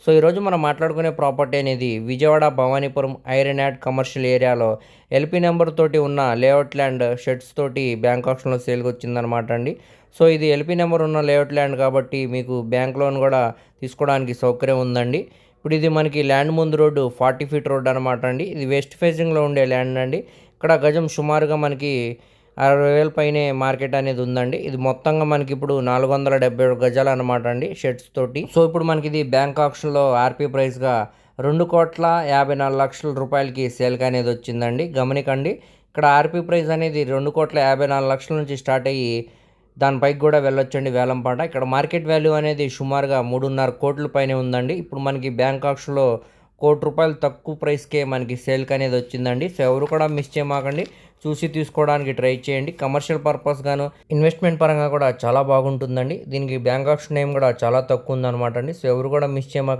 So ఈరోజు మనం మాట్లాడుకునే ప్రాపర్టీ అనేది Vijayawada Bhavanipuram iron yard commercial ఏరియాలో ఎల్పీ నెంబర్ తోటి ఉన్న లేఅవుట్ ల్యాండ్ షెడ్స్ తోటి బ్యాంక్ ఆప్షన్లో సేల్కి వచ్చిందనమాట అండి. సో ఇది ఎల్పీ నెంబర్ ఉన్న లేఅవుట్ ల్యాండ్ కాబట్టి మీకు బ్యాంక్ లోన్ కూడా తీసుకోవడానికి సౌకర్యం ఉందండి. ఇప్పుడు ఇది మనకి ల్యాండ్ ముందు రోడ్డు 40 ఫీట్ రోడ్ అనమాట అండి. ఇది వెస్ట్ ఫేసింగ్లో ఉండే ల్యాండ్ అండి. ఇక్కడ గజం సుమారుగా మనకి 60,000 పైనే మార్కెట్ అనేది ఉందండి. ఇది మొత్తంగా మనకి ఇప్పుడు 477 గజాలు అనమాట అండి షెడ్స్ తోటి. సో ఇప్పుడు మనకి ఇది బ్యాంక్ ఆప్షన్లో ఆర్పీ ప్రైస్గా 2,54,00,000 రూపాయలకి సేల్కి అనేది వచ్చిందండి. గమనికండి, ఇక్కడ ఆర్పీ ప్రైస్ అనేది 2,54,00,000 నుంచి స్టార్ట్ అయ్యి దానిపైకి కూడా వెళ్ళొచ్చండి వేలంపాట. ఇక్కడ మార్కెట్ వాల్యూ అనేది సుమారుగా 3.5 కోట్ల పైనే ఉందండి. ఇప్పుడు మనకి బ్యాంక్ ఆప్షన్లో ₹1,00,00,000 తక్కువ ప్రైస్కే మనకి సేల్కి అనేది వచ్చిందండి. సో ఎవరు కూడా మిస్ చేయమాకండి, చూసి తీసుకోవడానికి ట్రై చేయండి. కమర్షియల్ పర్పస్ గాను ఇన్వెస్ట్మెంట్ పరంగా కూడా చాలా బాగుంటుందండి. దీనికి బ్యాంక్ ఆప్షన్ నేమ్ కూడా చాలా తక్కువ ఉందన్నమాట అండి. సో ఎవరు కూడా మిస్ చేయమాకండి.